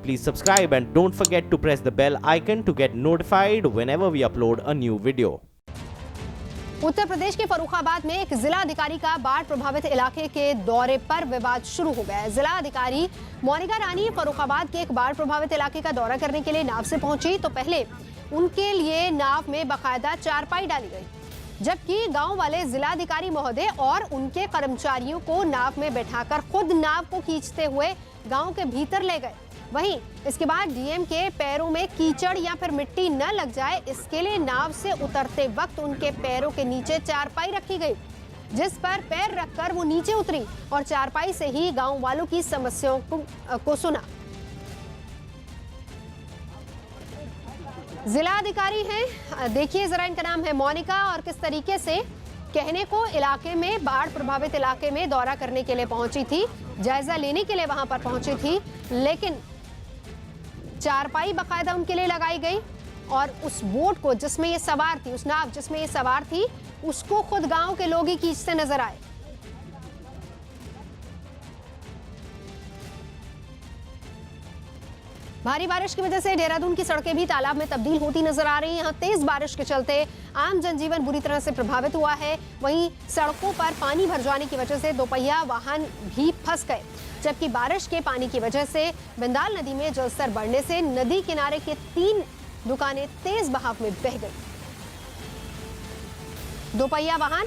please subscribe and don't forget to press the bell icon to get notified whenever we upload a new video. Uttar Pradesh के फर्रुखाबाद में एक जिला अधिकारी का बाढ़ प्रभावित इलाके के दौरे पर विवाद शुरू हो गया है। जिला अधिकारी मोनिका रानी फर्रुखाबाद के एक बाढ़ प्रभावित इलाके का दौरा करने के लिए नाव से पहुंची तो पहले उनके लिए नाव में बाकायदा चारपाई डाली गई, जबकि गांव वाले जिलाधिकारी महोदय और उनके कर्मचारियों को नाव में बैठाकर खुद नाव को खींचते हुए गांव के भीतर ले गए। वहीं इसके बाद डीएम के पैरों में कीचड़ या फिर मिट्टी न लग जाए, इसके लिए नाव से उतरते वक्त उनके पैरों के नीचे चारपाई रखी गई, जिस पर पैर रखकर वो नीचे उतरी और चारपाई से ही गांव वालों की समस्याओं को सुना। जिला अधिकारी हैं, देखिए जरा, इनका नाम है मोनिका, और किस तरीके से कहने को इलाके में बाढ़ प्रभावित इलाके में दौरा करने के लिए पहुंची थी, जायजा लेने के लिए वहां पर पहुंची थी, लेकिन चारपाई बकायदा उनके लिए लगाई गई और उस बोट को जिसमें ये सवार थी, उस नाव जिसमें ये सवार थी, उसको खुद गांव के लोग ही खींचते नजर आए। भारी बारिश की वजह से देहरादून की सड़कें भी तालाब में तब्दील होती नजर आ रही हैं। यहाँ तेज बारिश के चलते आम जनजीवन बुरी तरह से प्रभावित हुआ है। वहीं सड़कों पर पानी भर जाने की वजह से दोपहिया वाहन भी फंस गए, जबकि बारिश के पानी की वजह से बिंदाल नदी में जलस्तर बढ़ने से नदी किनारे के 3 दुकानें तेज बहाव में बह गई। दोपहिया वाहन,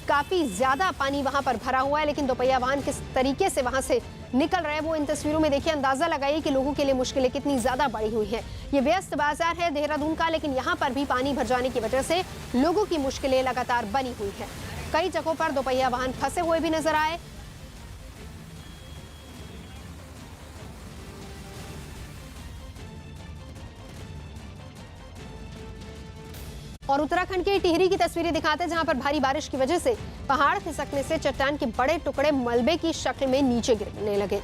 काफी ज्यादा पानी वहां पर भरा हुआ है, लेकिन दोपहिया वाहन किस तरीके से वहां से निकल रहे हैं वो इन तस्वीरों में देखिए। अंदाजा लगाइए कि लोगों के लिए मुश्किलें कितनी ज्यादा बढ़ी हुई हैं। ये व्यस्त बाजार है देहरादून का, लेकिन यहाँ पर भी पानी भर जाने की वजह से लोगों की मुश्किलें लगातार बनी हुई है। कई जगहों पर दोपहिया वाहन फंसे हुए भी नजर आए। और उत्तराखंड के टिहरी की तस्वीरें दिखाते हैं, जहां पर भारी बारिश की वजह से पहाड़ खिसकने से चट्टान के बड़े टुकड़े मलबे की शक्ल में नीचे गिरने लगे।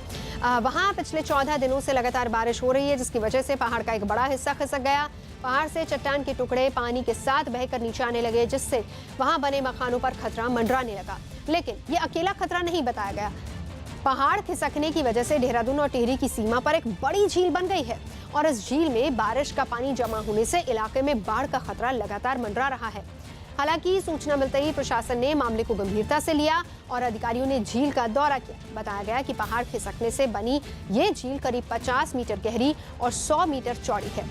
वहां पिछले 14 दिनों से लगातार बारिश हो रही है, जिसकी वजह से पहाड़ का एक बड़ा हिस्सा खिसक गया। पहाड़ से चट्टान के टुकड़े पानी के साथ बहकर नीचे आने लगे, जिससे वहां बने मकानों पर खतरा मंडराने लगा। लेकिन ये अकेला खतरा नहीं बताया गया। पहाड़ खिसकने की वजह से देहरादून और टिहरी की सीमा पर एक बड़ी झील बन गई है और इस झील में बारिश का पानी जमा होने से इलाके में बाढ़ का खतरा लगातार मंडरा रहा है। हालांकि सूचना मिलते ही प्रशासन ने मामले को गंभीरता से लिया और अधिकारियों ने झील का दौरा किया। बताया गया कि पहाड़ खिसकने से बनी ये झील करीब 50 मीटर गहरी और 100 मीटर चौड़ी है।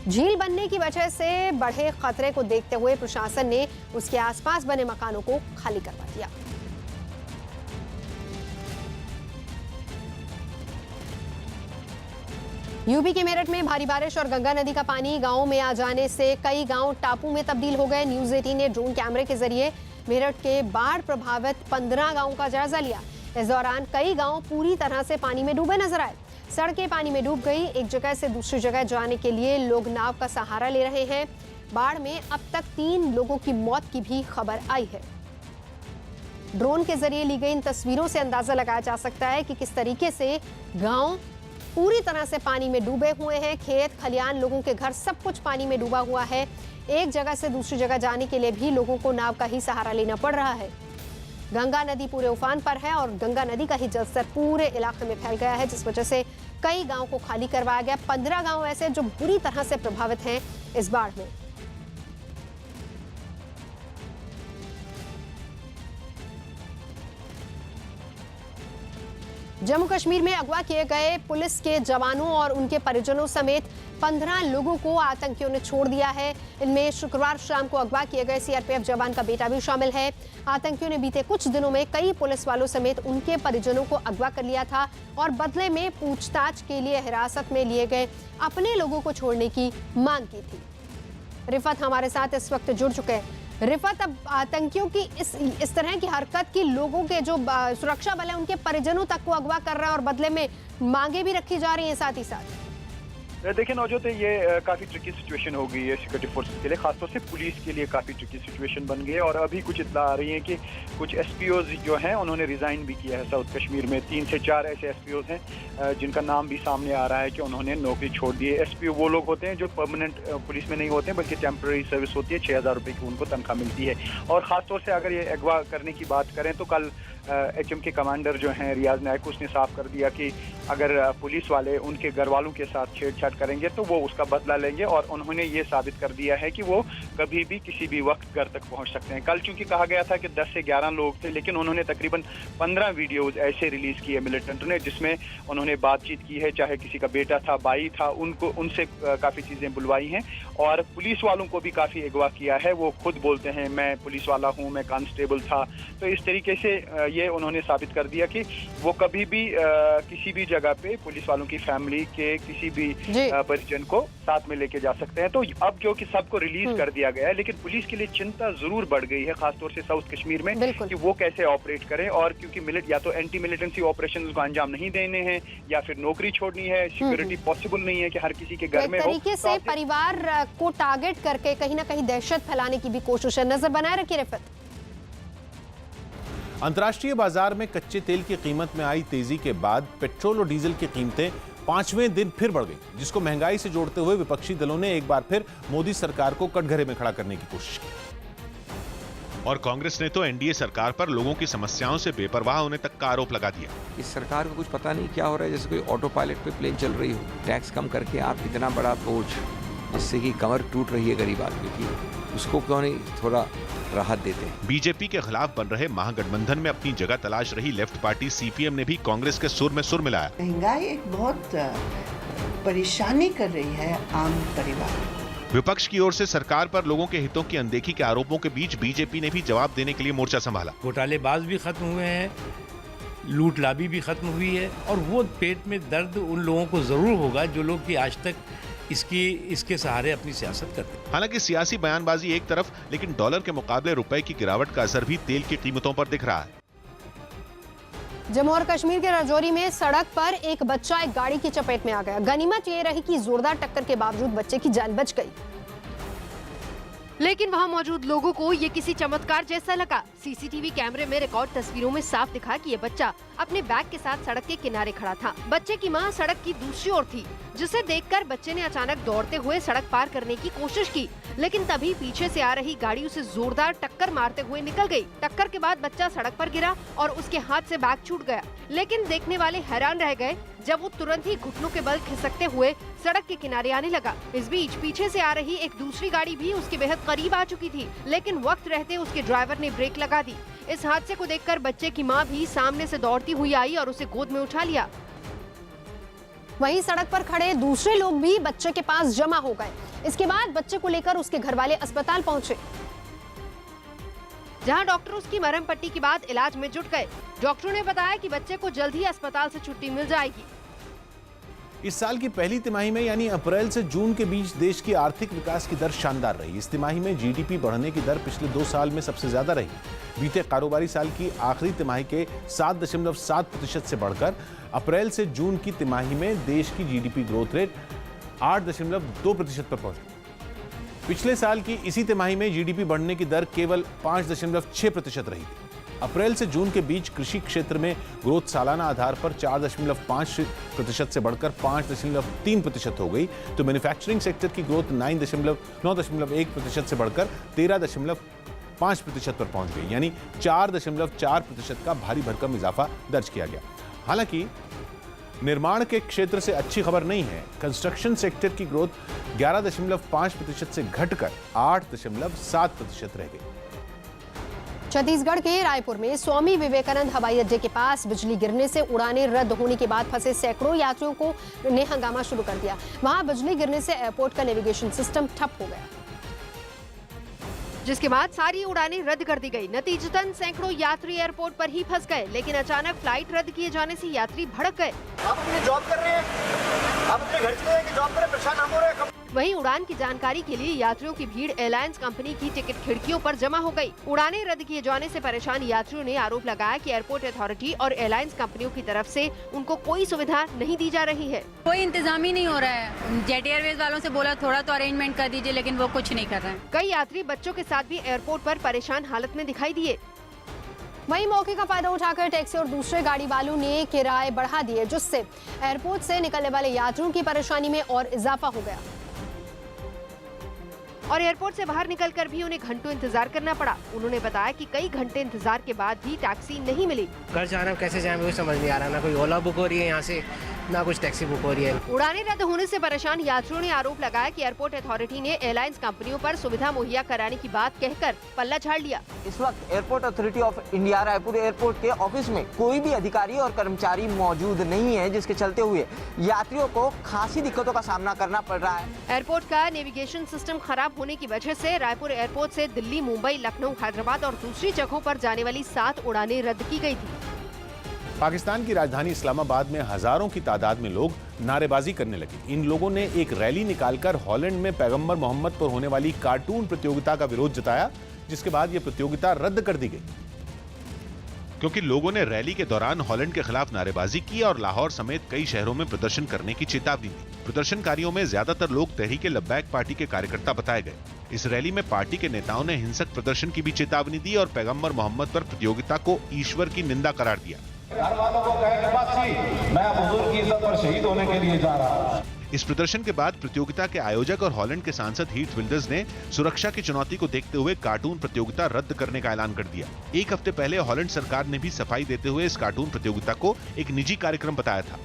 झील बनने की वजह से बढ़े खतरे को देखते हुए प्रशासन ने उसके आसपास बने मकानों को खाली करवा दिया। यूपी के मेरठ में भारी बारिश और गंगा नदी का पानी गांवों में आ जाने से कई गांव टापू में तब्दील हो गए। न्यूज़ 18 ने ड्रोन कैमरे के जरिए मेरठ के बाढ़ प्रभावित 15 गांवों का जायजा लिया। इस दौरान कई गांव पूरी तरह से पानी में डूबे नजर आए। सड़कें पानी में डूब गई। एक जगह से दूसरी जगह जाने के लिए लोग नाव का सहारा ले रहे हैं। बाढ़ में अब तक 3 लोगों की मौत की भी खबर आई है। ड्रोन के जरिए ली गई इन तस्वीरों से अंदाजा लगाया जा सकता है कि किस तरीके से गाँव पूरी तरह से पानी में डूबे हुए हैं। खेत खलियान, लोगों के घर, सब कुछ पानी में डूबा हुआ है। एक जगह से दूसरी जगह जाने के लिए भी लोगों को नाव का ही सहारा लेना पड़ रहा है। गंगा नदी पूरे उफान पर है और गंगा नदी का ही जलस्तर पूरे इलाके में फैल गया है, जिस वजह से कई गांव को खाली करवाया गया। 15 गांव ऐसे जो बुरी तरह से प्रभावित हैं इस बाढ़ में। जम्मू कश्मीर में अगवा किए गए पुलिस के जवानों और उनके परिजनों समेत 15 लोगों को आतंकियों ने छोड़ दिया है। इनमें शुक्रवार शाम को अगवा किए गए सीआरपीएफ जवान का बेटा भी शामिल है। आतंकियों ने बीते कुछ दिनों में कई पुलिस वालों समेत उनके परिजनों को अगवा कर लिया था और बदले में पूछताछ के लिए हिरासत में लिए गए अपने लोगों को छोड़ने की मांग की थी। रिफत हमारे साथ इस वक्त जुड़ चुके हैं। रिफत, अब आतंकियों की इस तरह की हरकत की लोगों के जो सुरक्षा बल है उनके परिजनों तक को अगवा कर रहा है और बदले में मांगे भी रखी जा रही हैं साथ ही साथ। देखिए नौजोत, ये काफ़ी ट्रिकी सिचुएशन हो गई है सिक्योरिटी फोर्सेस के लिए, खासतौर से पुलिस के लिए काफ़ी ट्रिकी सिचुएशन बन गई है। और अभी कुछ इत्तला आ रही है कि कुछ एसपीओज जो हैं उन्होंने रिज़ाइन भी किया है साउथ कश्मीर में। 3 से 4 ऐसे एसपीओज हैं जिनका नाम भी सामने आ रहा है कि उन्होंने नौकरी छोड़ दी है। एसपीओ वो लोग होते हैं जो परमानेंट पुलिस में नहीं होते बल्कि टेम्प्रेरी सर्विस होती है, 6000 रुपये की उनको तनख्वाह मिलती है। और ख़ासतौर से अगर ये अगवा करने की बात करें तो कल HM के कमांडर जो हैं रियाज नायक, उसने साफ कर दिया कि अगर पुलिस वाले उनके घर वालों के साथ छेड़छाड़ करेंगे तो वो उसका बदला लेंगे, और उन्होंने ये साबित कर दिया है कि वो कभी भी किसी भी वक्त घर तक पहुंच सकते हैं। कल चूंकि कहा गया था कि 10 से 11 लोग थे, लेकिन उन्होंने तकरीबन 15 वीडियोस ऐसे रिलीज किए मिलिटेंटों ने, जिसमें उन्होंने बातचीत की है, चाहे किसी का बेटा था, भाई था, उनसे काफ़ी चीज़ें बुलवाई हैं, और पुलिस वालों को भी काफ़ी अगवा किया है। वो खुद बोलते हैं मैं पुलिस वाला हूँ, मैं कांस्टेबल था। तो इस तरीके से ये उन्होंने साबित कर दिया कि वो कभी भी किसी भी जगह पे पुलिस वालों की फैमिली के किसी भी परिजन को साथ में लेके जा सकते हैं। तो अब जो कि सबको रिलीज कर दिया गया है, लेकिन पुलिस के लिए चिंता जरूर बढ़ गई है, खासतौर से साउथ कश्मीर में, कि वो कैसे ऑपरेट करें, और क्योंकि या तो एंटी मिलिटेंसी ऑपरेशन को अंजाम नहीं देने हैं या फिर नौकरी छोड़नी है, सिक्योरिटी पॉसिबल नहीं है कि हर किसी के घर में हो। तरीके से परिवार को टारगेट करके कहीं ना कहीं दहशत फैलाने की भी कोशिश है। नजर बनाए रखिए रिफत। अंतर्राष्ट्रीय बाजार में कच्चे तेल की कीमत में आई तेजी के बाद पेट्रोल और डीजल की कीमतें 5वें दिन फिर बढ़ गई, जिसको महंगाई से जोड़ते हुए विपक्षी दलों ने एक बार फिर मोदी सरकार को कटघरे में खड़ा करने की कोशिश की। और कांग्रेस ने तो एनडीए सरकार पर लोगों की समस्याओं से बेपरवाह होने तक का आरोप लगा दिया। इस सरकार को कुछ पता नहीं क्या हो रहा है, जैसे कोई ऑटो पायलट पे प्लेन चल रही हो। टैक्स कम करके आप इतना बड़ा बोझ, जिससे कि कमर टूट रही है गरीब आदमी की, उसको क्यों नहीं थोड़ा राहत देते हैं। बीजेपी के खिलाफ बन रहे महागठबंधन में अपनी जगह तलाश रही लेफ्ट पार्टी सीपीएम ने भी कांग्रेस के सुर में सुर मिलाया। महंगाई एक बहुत परेशानी कर रही है आम परिवार। विपक्ष की ओर से सरकार पर लोगों के हितों की अनदेखी के आरोपों के बीच बीजेपी ने भी जवाब देने के लिए मोर्चा संभाला। घोटालेबाज भी खत्म हुए हैं, लूट लाभी भी खत्म हुई है, और वो पेट में दर्द उन लोगों को जरूर होगा जो लोग कि आज तक इसके सहारे अपनी सियासत करते हैं। हालांकि सियासी बयानबाजी एक तरफ, लेकिन डॉलर के मुकाबले रुपए की गिरावट का असर भी तेल की कीमतों पर दिख रहा है। जम्मू और कश्मीर के राजौरी में सड़क पर एक बच्चा एक गाड़ी की चपेट में आ गया। गनीमत ये रही कि जोरदार टक्कर के बावजूद बच्चे की जान बच गई, लेकिन वहां मौजूद लोगों को ये किसी चमत्कार जैसा लगा। सीसीटीवी कैमरे में रिकॉर्ड तस्वीरों में साफ दिखा कि ये बच्चा अपने बैग के साथ सड़क के किनारे खड़ा था। बच्चे की मां सड़क की दूसरी ओर थी, जिसे देखकर बच्चे ने अचानक दौड़ते हुए सड़क पार करने की कोशिश की, लेकिन तभी पीछे से आ रही गाड़ी उसे जोरदार टक्कर मारते हुए निकल गई। टक्कर के बाद बच्चा सड़क पर गिरा और उसके हाथ से बैग छूट गया, लेकिन देखने वाले हैरान रह गए जब वो तुरंत ही घुटनों के बल खिसकते हुए सड़क के किनारे आने लगा। इस बीच पीछे से आ रही एक दूसरी गाड़ी भी उसके बेहद करीब आ चुकी थी, लेकिन वक्त रहते उसके ड्राइवर ने ब्रेक लगा दी। इस हादसे को देखकर बच्चे की मां भी सामने से दौड़ती हुई आई और उसे गोद में उठा लिया। वहीं सड़क पर खड़े दूसरे लोग भी बच्चे के पास जमा हो गए। इसके बाद बच्चे को लेकर उसके घर वाले अस्पताल पहुंचे, जहां डॉक्टर उसकी मरहम पट्टी के बाद इलाज में जुट गए। डॉक्टरों ने बताया कि बच्चे को जल्द ही अस्पताल से छुट्टी मिल जाएगी। इस साल की पहली तिमाही में यानी अप्रैल से जून के बीच देश की आर्थिक विकास की दर शानदार रही। इस तिमाही में जीडीपी बढ़ने की दर पिछले 2 साल में सबसे ज्यादा रही। बीते कारोबारी साल की आखिरी तिमाही के 7.7% से बढ़कर अप्रैल से जून की तिमाही में देश की जीडीपी ग्रोथ रेट 8.2% पर पहुंची। पिछले साल की इसी तिमाही में जीडीपी बढ़ने की दर केवल 5.6% रही थी। अप्रैल से जून के बीच कृषि क्षेत्र में ग्रोथ सालाना आधार पर 4.5% से बढ़कर 5.3% हो गई, तो मैन्युफैक्चरिंग सेक्टर की ग्रोथ 9.1% से बढ़कर 13.5% पर पहुंच गई, यानी 4.4% का भारी भरकम इजाफा दर्ज किया गया। हालांकि निर्माण के क्षेत्र से अच्छी खबर नहीं है। कंस्ट्रक्शन सेक्टर की ग्रोथ 11.5% से घटकर 8.7% रह गई। छत्तीसगढ़ के रायपुर में स्वामी विवेकानंद हवाई अड्डे के पास बिजली गिरने से उड़ानें रद्द होने के बाद फंसे सैकड़ों यात्रियों ने हंगामा शुरू कर दिया। वहां बिजली गिरने से एयरपोर्ट का नेविगेशन सिस्टम ठप हो गया, जिसके बाद सारी उड़ानें रद्द कर दी गई। नतीजतन सैकड़ों यात्री एयरपोर्ट पर ही फंस गए, लेकिन अचानक फ्लाइट रद्द किए जाने से यात्री भड़क गए। आप अपनी जॉब कर रहे हैं, आप अपने घर चले जाके जॉब करें, परेशान हम हो रहे हैं। वहीं उड़ान की जानकारी के लिए यात्रियों की भीड़ एयरलाइंस कंपनी की टिकट खिड़कियों पर जमा हो गई। उड़ानें रद्द किए जाने से परेशान यात्रियों ने आरोप लगाया कि एयरपोर्ट अथॉरिटी और एयरलाइंस कंपनियों की तरफ से उनको कोई सुविधा नहीं दी जा रही है। कोई इंतजाम ही नहीं हो रहा है। जेट एयरवेज वालों से बोला थोड़ा तो अरेंजमेंट कर दीजिए, लेकिन वो कुछ नहीं कर रहे हैं। कई यात्री बच्चों के साथ भी एयरपोर्ट पर परेशान हालत में दिखाई दिए। वहीं मौके का फायदा उठाकर टैक्सी और दूसरे गाड़ी वालों ने किराए बढ़ा दिए, जिससे एयरपोर्ट से निकलने वाले यात्रियों की परेशानी में और इजाफा हो गया। और एयरपोर्ट से बाहर निकलकर भी उन्हें घंटों इंतजार करना पड़ा। उन्होंने बताया कि कई घंटे इंतजार के बाद भी टैक्सी नहीं मिली। घर जाना कैसे जाए मुझे समझ नहीं आ रहा, ना कोई ओला बुक हो रही है यहाँ से, ना कुछ टैक्सी बुक हो रही है। उड़ानें रद्द होने से परेशान यात्रियों ने आरोप लगाया कि एयरपोर्ट अथॉरिटी ने एयरलाइंस कंपनियों पर सुविधा मुहैया कराने की बात कहकर पल्ला झाड़ लिया। इस वक्त airport authority of India Raipur airport के ऑफिस में कोई भी अधिकारी और कर्मचारी मौजूद नहीं है, जिसके चलते हुए यात्रियों को खासी दिक्कतों का सामना करना पड़ रहा है। एयरपोर्ट का नेविगेशन सिस्टम खराब होने की वजह से रायपुर एयरपोर्ट से दिल्ली, मुंबई, लखनऊ, हैदराबाद और दूसरी जगहों पर जाने वाली 7 उड़ानें रद्द की गई थी। पाकिस्तान की राजधानी इस्लामाबाद में हजारों की तादाद में लोग नारेबाजी करने लगे। इन लोगों ने एक रैली निकालकर हॉलैंड में पैगंबर मोहम्मद पर होने वाली कार्टून प्रतियोगिता का विरोध जताया, जिसके बाद यह प्रतियोगिता रद्द कर दी गई। क्योंकि लोगों ने रैली के दौरान हॉलैंड के खिलाफ नारेबाजी की और लाहौर समेत कई शहरों में प्रदर्शन करने की चेतावनी दी। प्रदर्शनकारियों में ज्यादातर लोग तहरीक-ए-लब्बैक पार्टी के कार्यकर्ता बताए गए। इस रैली में पार्टी के नेताओं ने हिंसक प्रदर्शन की भी चेतावनी दी और पैगंबर मोहम्मद पर प्रतियोगिता को ईश्वर की निंदा करार दिया। घर वालों को कहे कि बस मैं हुजूर की इज्जत पर शहीद होने के लिए जा रहा हूँ। इस प्रदर्शन के बाद प्रतियोगिता के आयोजक और हॉलैंड के सांसद हीथ विल्डर्स ने सुरक्षा की चुनौती को देखते हुए कार्टून प्रतियोगिता रद्द करने का ऐलान कर दिया। एक हफ्ते पहले हॉलैंड सरकार ने भी सफाई देते हुए इस कार्टून प्रतियोगिता को एक निजी कार्यक्रम बताया था।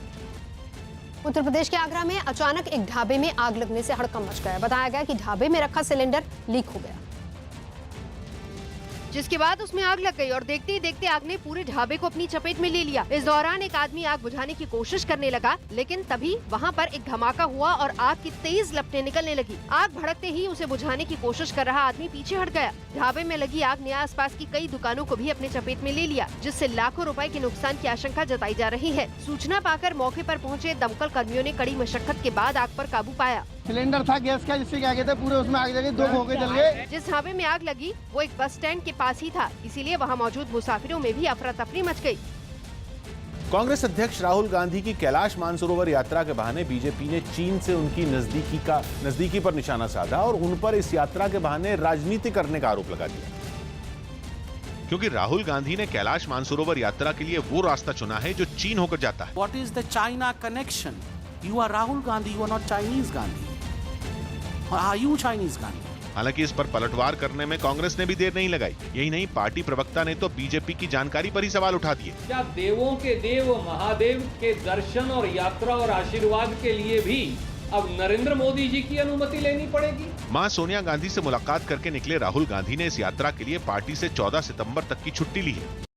उत्तर प्रदेश के आगरा में अचानक एक ढाबे में आग लगने से हड़कंप मच गया। बताया गया कि ढाबे में रखा सिलेंडर लीक हो गया, जिसके बाद उसमें आग लग गई और देखते ही देखते आग ने पूरे ढाबे को अपनी चपेट में ले लिया। इस दौरान एक आदमी आग बुझाने की कोशिश करने लगा, लेकिन तभी वहां पर एक धमाका हुआ और आग की तेज लपटें निकलने लगी। आग भड़कते ही उसे बुझाने की कोशिश कर रहा आदमी पीछे हट गया। ढाबे में लगी आग ने आसपास की कई दुकानों को भी अपने चपेट में ले लिया, जिससे लाखों रुपए के नुकसान की आशंका जताई जा रही है। सूचना पाकर मौके पर पहुंचे दमकल कर्मियों ने कड़ी मशक्कत के बाद आग पर काबू पाया। सिलेंडर था गैस का, जिससे क्या कहते पूरे उसमें आग लगी, 2 भोगे जल गए। जिस ढाबे में आग लगी वो एक बस स्टैंड के पास ही था, इसीलिए वहां मौजूद मुसाफिरों में भी अफरा तफरी मच गई। कांग्रेस अध्यक्ष राहुल गांधी की कैलाश मानसरोवर यात्रा के बहाने बीजेपी ने चीन से उनकी नजदीकी पर निशाना साधा और उन पर इस यात्रा के बहाने राजनीति करने का आरोप लगा दिया। क्योंकि राहुल गांधी ने कैलाश मानसरोवर यात्रा के लिए वो रास्ता चुना है जो चीन होकर जाता है। What is the China connection? You are Rahul Gandhi, you are not Chinese Gandhi. Or are you Chinese Gandhi? हालांकि इस पर पलटवार करने में कांग्रेस ने भी देर नहीं लगाई। यही नहीं, पार्टी प्रवक्ता ने तो बीजेपी की जानकारी पर ही सवाल उठा दिए। क्या देवों के देव महादेव के दर्शन और यात्रा और आशीर्वाद के लिए भी अब नरेंद्र मोदी जी की अनुमति लेनी पड़ेगी? मां सोनिया गांधी से मुलाकात करके निकले राहुल गांधी ने इस यात्रा के लिए पार्टी से 14 सितंबर तक की छुट्टी ली है।